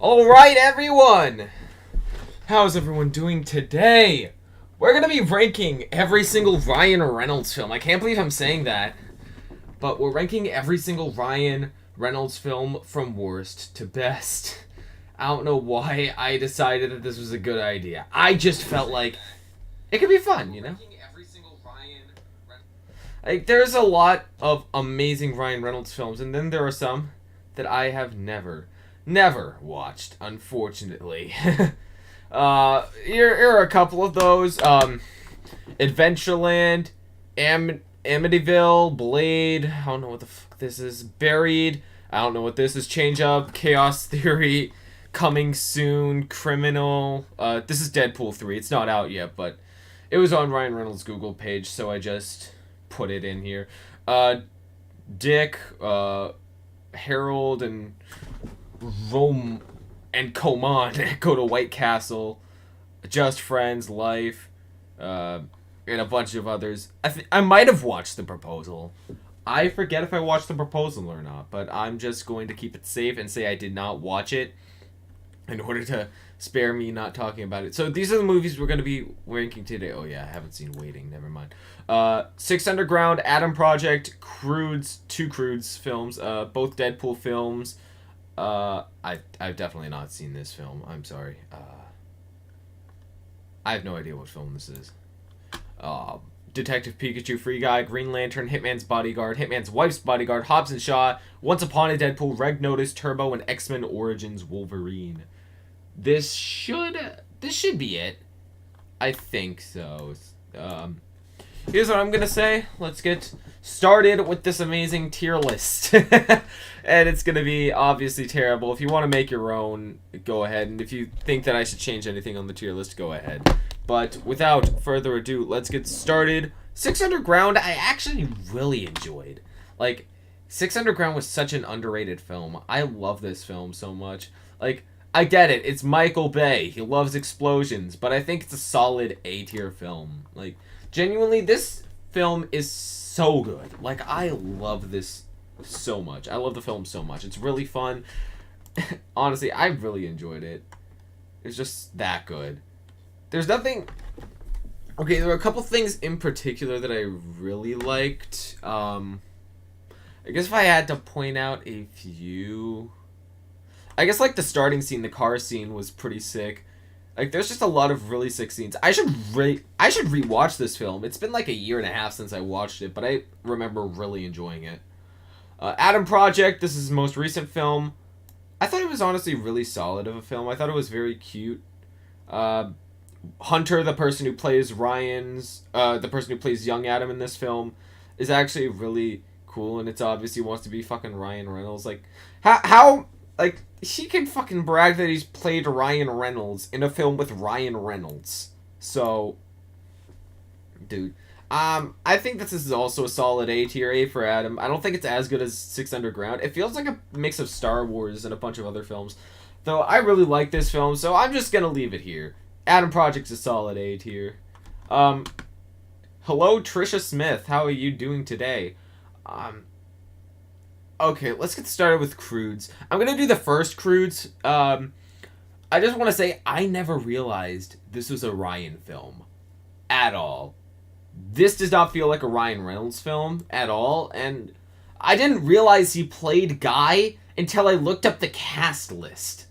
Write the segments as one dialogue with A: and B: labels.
A: Alright, everyone! How's everyone doing today? We're gonna be ranking every single Ryan Reynolds film. I can't believe I'm saying that. But we're ranking every single Ryan Reynolds film from worst to best. I don't know why I decided that this was a good idea. I just felt like it could be fun, you know? Like, there's a lot of amazing Ryan Reynolds films, and then there are some that I have never watched, unfortunately. Here are a couple of those. Adventureland, Amityville, Blade, I don't know what the fuck this is, Buried, I don't know what this is, Change Up, Chaos Theory, Coming Soon, Criminal, this is Deadpool 3, it's not out yet, but it was on Ryan Reynolds' Google page, so I just put it in here. Dick, Harold, and Rome, and Coman go to White Castle, Just Friends, Life, and a bunch of others. I might have watched The Proposal. I forget if I watched The Proposal or not, but I'm just going to keep it safe and say I did not watch it in order to spare me not talking about it. So these are the movies we're going to be ranking today. Oh yeah, I haven't seen Waiting, never mind. Six Underground, Adam Project, Croods, two Croods films, both Deadpool films. I've definitely not seen this film. I'm sorry. I have no idea what film this is. Detective Pikachu, Free Guy, Green Lantern, Hitman's Bodyguard, Hitman's Wife's Bodyguard, Hobbs and Shaw, Once Upon a Deadpool, Red Notice, Turbo, and X-Men Origins Wolverine. This should be it. I think so. Here's what I'm gonna say. Let's get started with this amazing tier list. And it's gonna be obviously terrible. If you want to make your own, go ahead. And if you think that I should change anything on the tier list, go ahead. But without further ado, let's get started. Six Underground, I actually really enjoyed. Like, Six Underground was such an underrated film. I love this film so much. Like, I get it. It's Michael Bay. He loves explosions. But I think it's a solid A-tier film. Like, genuinely, this film is so good. Like, I love this so much. I love the film so much. It's really fun. Honestly, I really enjoyed it. It's just that good. There's nothing... Okay, there were a couple things in particular that I really liked. I guess if I had to point out a few... I guess, like, the starting scene, the car scene, was pretty sick. Like, there's just a lot of really sick scenes. I should rewatch this film. It's been, like, a year and a half since I watched it, but I remember really enjoying it. Adam Project, this is his most recent film. I thought it was honestly really solid of a film. I thought it was very cute. Hunter, the person who plays the person who plays young Adam in this film, is actually really cool, and it's obvious he wants to be fucking Ryan Reynolds. Like, how like, he can fucking brag that he's played Ryan Reynolds in a film with Ryan Reynolds. So, dude, I think this is also a solid A tier, A for Adam. I don't think it's as good as Six Underground. It feels like a mix of Star Wars and a bunch of other films. Though, I really like this film, so I'm just gonna leave it here. Adam Project's a solid A tier. Hello, Trisha Smith. How are you doing today? Okay, let's get started with Croods. I'm gonna do the first Croods. I just want to say, I never realized this was a Ryan film. At all. This does not feel like a Ryan Reynolds film at all, and I didn't realize he played Guy until I looked up the cast list.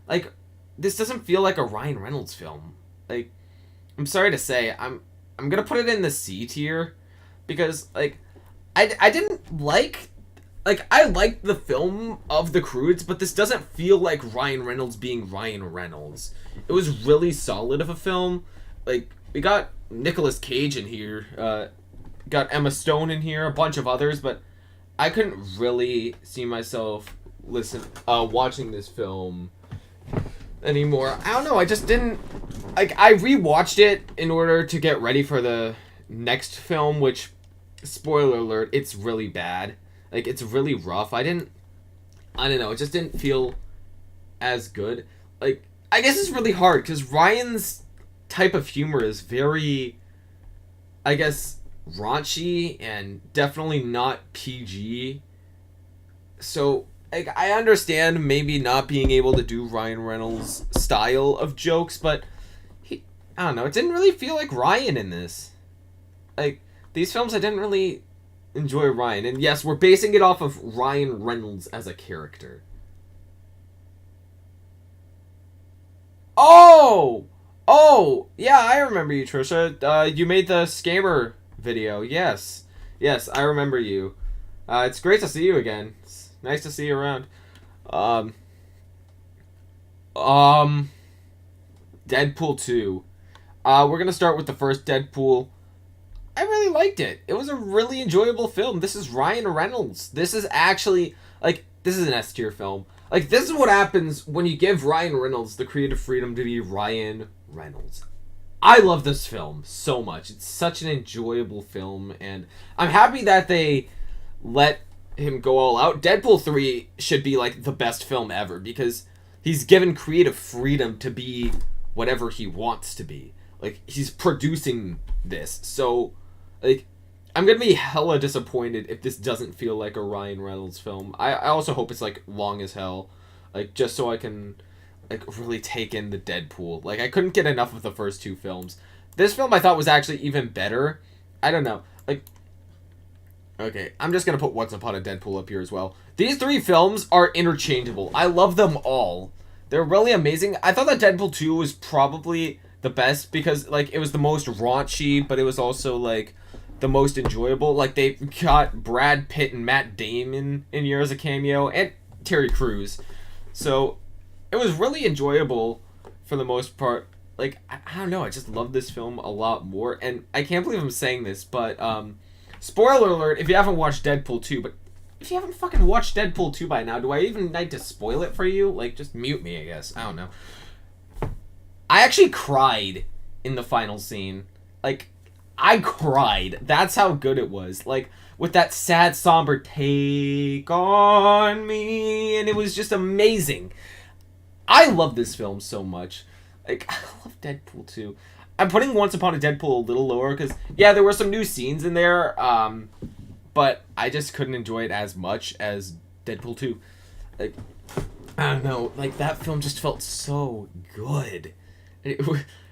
A: Like, this doesn't feel like a Ryan Reynolds film. Like, I'm sorry to say, I'm gonna put it in the C tier, because, like, I didn't like... Like, I liked the film of The Croods, but this doesn't feel like Ryan Reynolds being Ryan Reynolds. It was really solid of a film. Like, we got Nicolas Cage in here, got Emma Stone in here, a bunch of others, but I couldn't really see myself watching this film anymore. I don't know, I just didn't... Like, I rewatched it in order to get ready for the next film, which, spoiler alert, it's really bad. Like, it's really rough. I don't know, it just didn't feel as good. Like, I guess it's really hard, because Ryan's type of humor is very, I guess, raunchy, and definitely not PG. So, like, I understand maybe not being able to do Ryan Reynolds' style of jokes, but I don't know, it didn't really feel like Ryan in this. Like, these films, I didn't really enjoy Ryan. And yes, we're basing it off of Ryan Reynolds as a character. Oh! Oh! Yeah, I remember you, Trisha. You made the scammer video. Yes. Yes, I remember you. It's great to see you again. It's nice to see you around. Um... Deadpool 2. We're gonna start with the first Deadpool. I really liked it. It was a really enjoyable film. This is Ryan Reynolds. This is actually, like, this is an S tier film. Like, this is what happens when you give Ryan Reynolds the creative freedom to be Ryan Reynolds. I love this film so much. It's such an enjoyable film, and I'm happy that they let him go all out. Deadpool 3 should be, like, the best film ever, because he's given creative freedom to be whatever he wants to be. Like, he's producing this, so, like, I'm gonna be hella disappointed if this doesn't feel like a Ryan Reynolds film. I also hope it's, like, long as hell, like, just so I can, like, really take in the Deadpool. Like, I couldn't get enough of the first two films. This film I thought was actually even better. I don't know, like, okay, I'm just gonna put Once Upon a Deadpool up here as well. These three films are interchangeable. I love them all. They're really amazing. I thought that Deadpool 2 was probably the best because, like, it was the most raunchy, but it was also, like, the most enjoyable. Like, they got Brad Pitt and Matt Damon in here as a cameo, and Terry Crews. So, it was really enjoyable for the most part. Like, I don't know, I just love this film a lot more, and I can't believe I'm saying this, but, spoiler alert if you haven't watched Deadpool 2, but if you haven't fucking watched Deadpool 2 by now, do I even need to spoil it for you? Like, just mute me, I guess. I don't know. I actually cried in the final scene. Like, I cried. That's how good it was. Like, with that sad, somber take on me, and it was just amazing. I love this film so much. Like, I love Deadpool 2. I'm putting Once Upon a Deadpool a little lower, because, yeah, there were some new scenes in there, but I just couldn't enjoy it as much as Deadpool 2. Like, I don't know, like, that film just felt so good.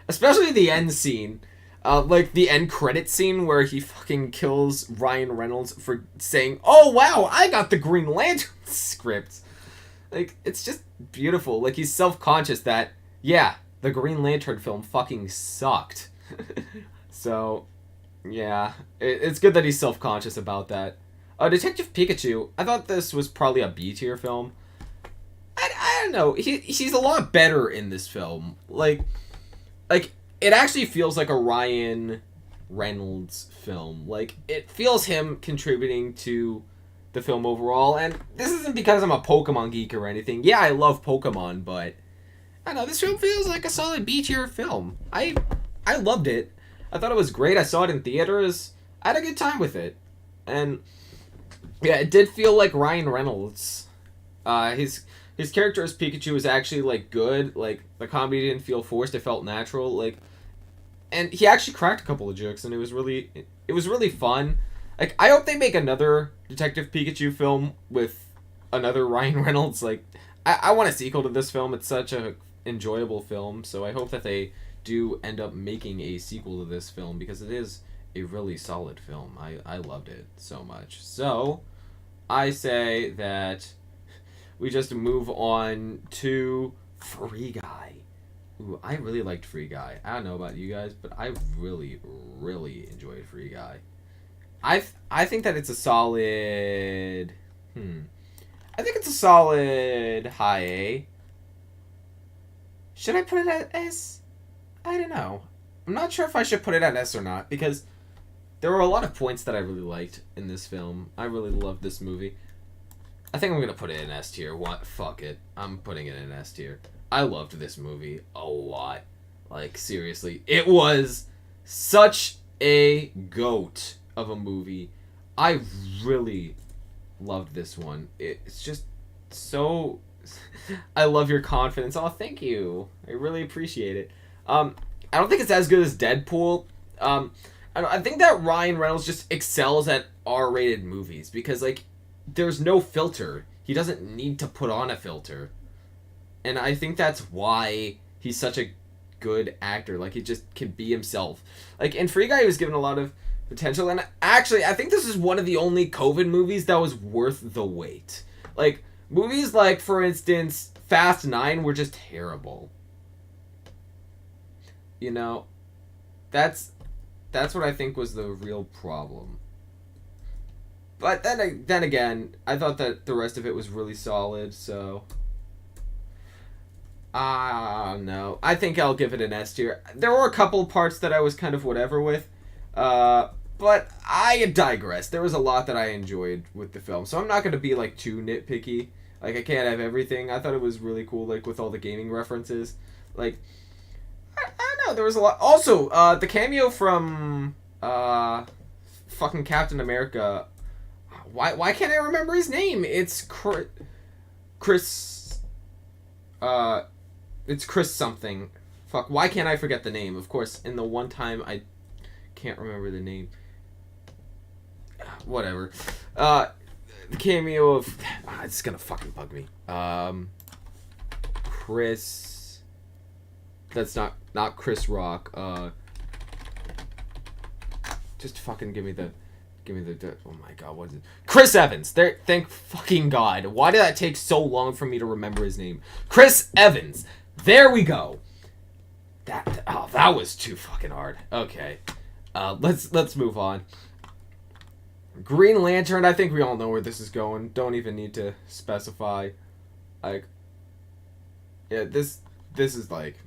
A: Especially the end scene. Like, the end credit scene where he fucking kills Ryan Reynolds for saying, "Oh, wow, I got the Green Lantern script." Like, it's just beautiful. Like, he's self-conscious that, yeah, the Green Lantern film fucking sucked. So, yeah, it's good that he's self-conscious about that. Detective Pikachu, I thought this was probably a B-tier film. I don't know, he's a lot better in this film. Like, it actually feels like a Ryan Reynolds film. Like, it feels him contributing to the film overall, and this isn't because I'm a Pokemon geek or anything. Yeah, I love Pokemon, but I don't know, this film feels like a solid B-tier film. I loved it. I thought it was great. I saw it in theaters. I had a good time with it. And yeah, it did feel like Ryan Reynolds. His character as Pikachu was actually, like, good. Like, the comedy didn't feel forced. It felt natural. Like, and he actually cracked a couple of jokes, and it was really fun. Like, I hope they make another Detective Pikachu film with another Ryan Reynolds. Like, I want a sequel to this film. It's such a enjoyable film, so I hope that they do end up making a sequel to this film, because it is a really solid film. I loved it so much. So, I say that we just move on to Free Guy. Ooh, I really liked Free Guy. I don't know about you guys, but I really, really enjoyed Free Guy. I think that it's a solid... I think it's a solid high A. Should I put it at S? I don't know. I'm not sure if I should put it at S or not, because there were a lot of points that I really liked in this film. I really loved this movie. I think I'm going to put it in S tier. What? Fuck it. I'm putting it in S tier. I loved this movie a lot. Like, seriously. It was such a goat of a movie. I really loved this one. It's just so... I love your confidence. Oh, thank you. I really appreciate it. I don't think it's as good as Deadpool. I think that Ryan Reynolds just excels at R-rated movies because, like, there's no filter. He doesn't need to put on a filter. And I think that's why he's such a good actor. Like, he just can be himself. Like, in Free Guy, he was given a lot of potential. And actually, I think this is one of the only COVID movies that was worth the wait. Like, movies like, for instance, Fast 9 were just terrible. You know, that's what I think was the real problem. But then again, I thought that the rest of it was really solid, so no. I think I'll give it an S tier. There were a couple parts that I was kind of whatever with, but I digress. There was a lot that I enjoyed with the film, so I'm not going to be, like, too nitpicky. Like, I can't have everything. I thought it was really cool, like, with all the gaming references. Like, I don't know, there was a lot. Also, the cameo from, fucking Captain America. Why can't I remember his name? It's Chris, it's Chris something. Fuck, why can't I forget the name? Of course, in the one time I can't remember the name. Whatever. The cameo of... it's gonna fucking bug me. Chris... That's not Chris Rock. Just fucking give me the... Oh my god, what is it? Chris Evans! There, thank fucking god. Why did that take so long for me to remember his name? Chris Evans! There we go! That was too fucking hard. Okay. Let's move on. Green Lantern, I think we all know where this is going. Don't even need to specify. Like, yeah, this is like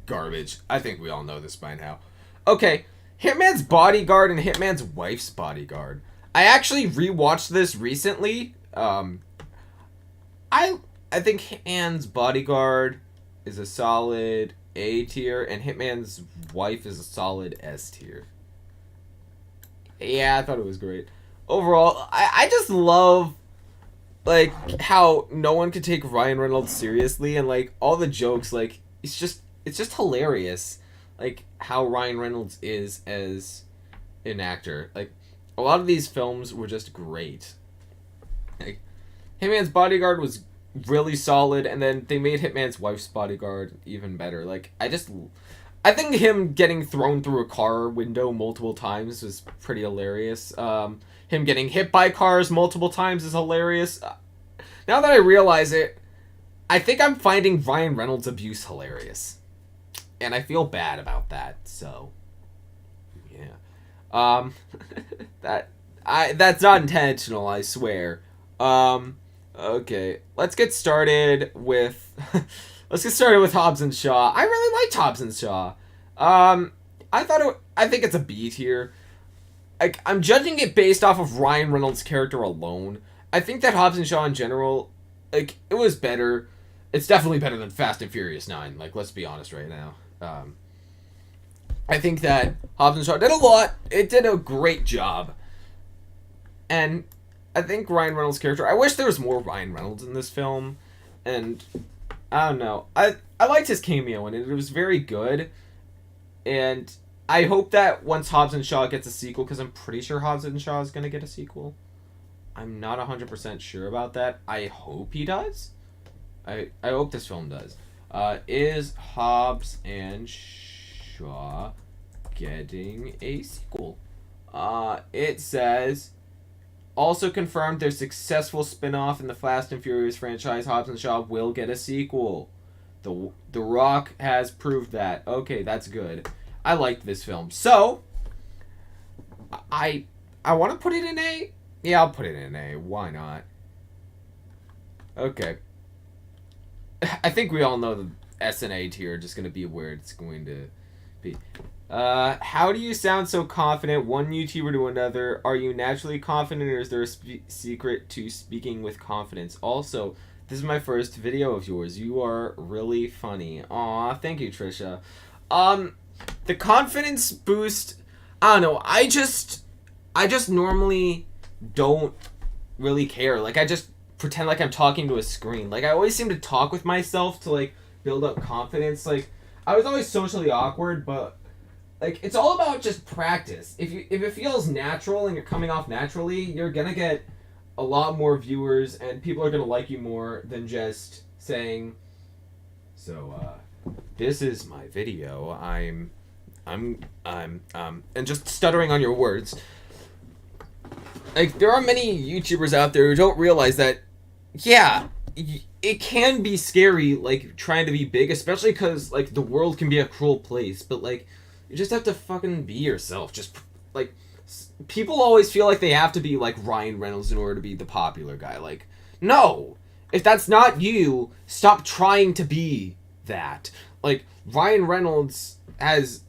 A: garbage. I think we all know this by now. Okay, Hitman's Bodyguard and Hitman's Wife's Bodyguard. I actually rewatched this recently. I think Hitman's Bodyguard is a solid A tier, and Hitman's Wife is a solid S tier. Yeah, I thought it was great. Overall, I just love, like, how no one could take Ryan Reynolds seriously, and, like, all the jokes, like, it's just hilarious, like, how Ryan Reynolds is as an actor. Like, a lot of these films were just great. Like, Hitman's Bodyguard was really solid, and then they made Hitman's Wife's Bodyguard even better. Like, I think him getting thrown through a car window multiple times was pretty hilarious. Him getting hit by cars multiple times is hilarious. Now that I realize it, I think I'm finding Ryan Reynolds' abuse hilarious. And I feel bad about that, so... yeah. That's not intentional, I swear. Okay. Let's get started with... Hobbs and Shaw. I really liked Hobbs and Shaw. I think it's a B tier. Like, I'm judging it based off of Ryan Reynolds' character alone. I think that Hobbs and Shaw in general, like, it was better. It's definitely better than Fast and Furious 9. Like, let's be honest right now. I think that Hobbs and Shaw did a lot. It did a great job. And I think Ryan Reynolds' character... I wish there was more Ryan Reynolds in this film. And... I don't know. I liked his cameo in it. It was very good. And I hope that once Hobbs and Shaw gets a sequel, because I'm pretty sure Hobbs and Shaw is going to get a sequel. I'm not 100% sure about that. I hope he does. I hope this film does. Is Hobbs and Shaw getting a sequel? It says... Also confirmed their successful spin-off in the Fast and Furious franchise, Hobbs and Shaw will get a sequel. The Rock has proved that. Okay, that's good. I liked this film. So, I want to put it in A. Yeah, I'll put it in A. Why not? Okay. I think we all know the S and A tier are just going to be where it's going to be. How do you sound so confident, one YouTuber to another? Are you naturally confident, or is there a secret to speaking with confidence? Also, this is my first video of yours. You are really funny. Aw, thank you, Trisha. The confidence boost, I don't know, I just normally don't really care. Like, I just pretend like I'm talking to a screen. Like, I always seem to talk with myself to, like, build up confidence. Like, I was always socially awkward, but... like, it's all about just practice. If it feels natural and you're coming off naturally, you're gonna get a lot more viewers, and people are going to like you more than just saying, so, this is my video, and just stuttering on your words. Like, there are many YouTubers out there who don't realize that, yeah, it can be scary, like, trying to be big, especially because, like, the world can be a cruel place, but, like, you just have to fucking be yourself. Just, like, people always feel like they have to be, like, Ryan Reynolds in order to be the popular guy. Like, no! If that's not you, stop trying to be that. Like, Ryan Reynolds has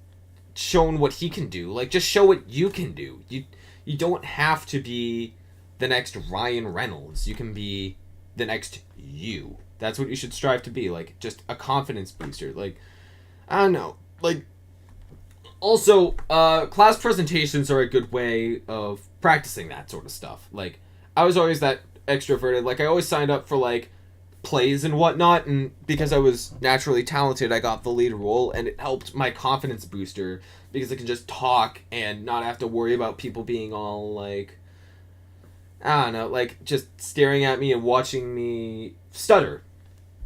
A: shown what he can do. Like, just show what you can do. You don't have to be the next Ryan Reynolds. You can be the next you. That's what you should strive to be. Like, just a confidence booster. Like, I don't know. Like, also, class presentations are a good way of practicing that sort of stuff. Like, I was always that extroverted. Like, I always signed up for, like, plays and whatnot, and because I was naturally talented, I got the lead role, and it helped my confidence booster, because I can just talk and not have to worry about people being all, like, I don't know, like, just staring at me and watching me stutter,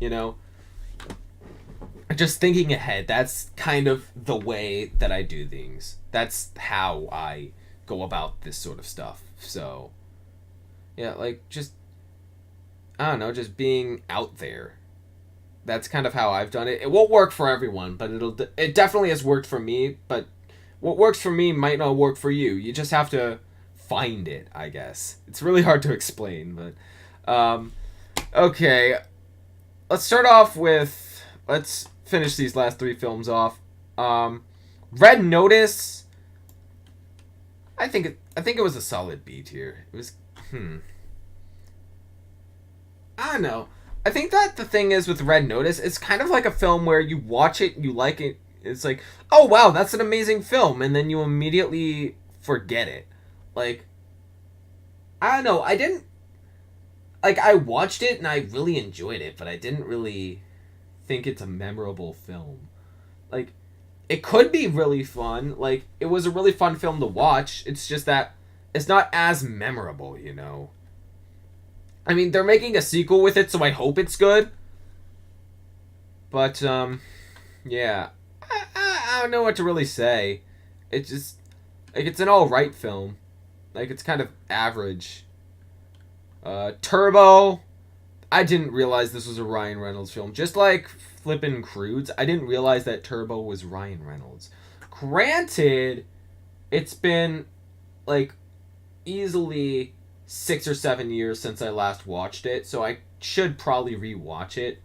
A: you know? Just thinking ahead, that's kind of the way that I do things. That's how I go about this sort of stuff. So, yeah, like, just, I don't know, just being out there. That's kind of how I've done it. It won't work for everyone, but it definitely has worked for me, but what works for me might not work for you. You just have to find it, I guess. It's really hard to explain, but, okay. Let's start off with, let's finish these last 3 films off. Red Notice, I think it was a solid B tier. It was, I don't know. I think that the thing is with Red Notice, it's kind of like a film where you watch it, you like it, it's like, oh wow, that's an amazing film, and then you immediately forget it. Like, I don't know, I watched it and I really enjoyed it, but I didn't really think it's a memorable film. Like, it could be really fun, like, it was a really fun film to watch, it's just that it's not as memorable, you know? I mean, they're making a sequel with it, so I hope it's good. But, yeah. I don't know what to really say. It's just, like, it's an alright film. Like, it's kind of average. Turbo, I didn't realize this was a Ryan Reynolds film. Just like Flippin' Crudes, I didn't realize that Turbo was Ryan Reynolds. Granted, it's been, like, easily 6 or 7 years since I last watched it, so I should probably rewatch it.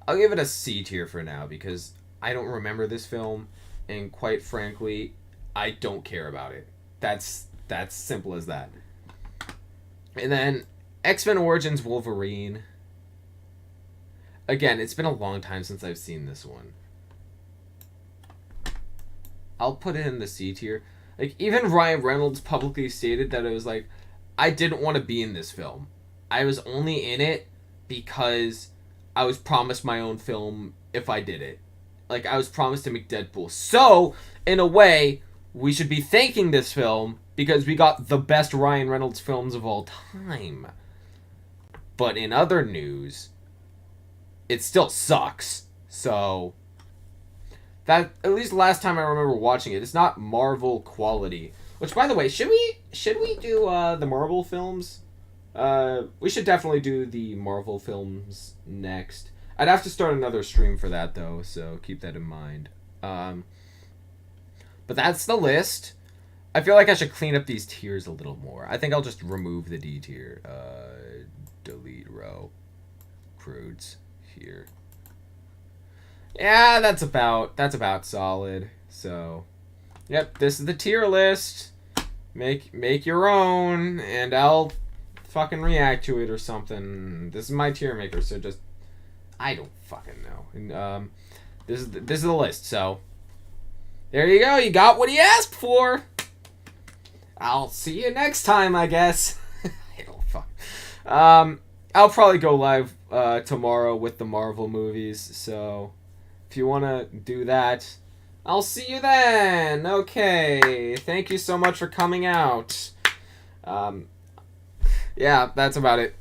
A: I'll give it a C tier for now, because I don't remember this film, and quite frankly, I don't care about it. That's simple as that. And then X-Men Origins Wolverine. Again, it's been a long time since I've seen this one. I'll put it in the C tier. Like, even Ryan Reynolds publicly stated that it was like, I didn't want to be in this film. I was only in it because I was promised my own film if I did it. Like, I was promised to make Deadpool. So, in a way, we should be thanking this film because we got the best Ryan Reynolds films of all time. But in other news, it still sucks. So, that, at least last time I remember watching it, it's not Marvel quality. Which, by the way, should we do the Marvel films? We should definitely do the Marvel films next. I'd have to start another stream for that, though, so keep that in mind. But that's the list. I feel like I should clean up these tiers a little more. I think I'll just remove the D tier. Delete row. Crudes here. Yeah, that's about solid. So, yep, this is the tier list. Make your own, and I'll fucking react to it or something. This is my tier maker, so just, I don't fucking know. And this is the list. So there you go. You got what he asked for. I'll see you next time, I guess. I don't fuck. I'll probably go live tomorrow with the Marvel movies. So if you wanna do that, I'll see you then. Okay. Thank you so much for coming out. Yeah, that's about it.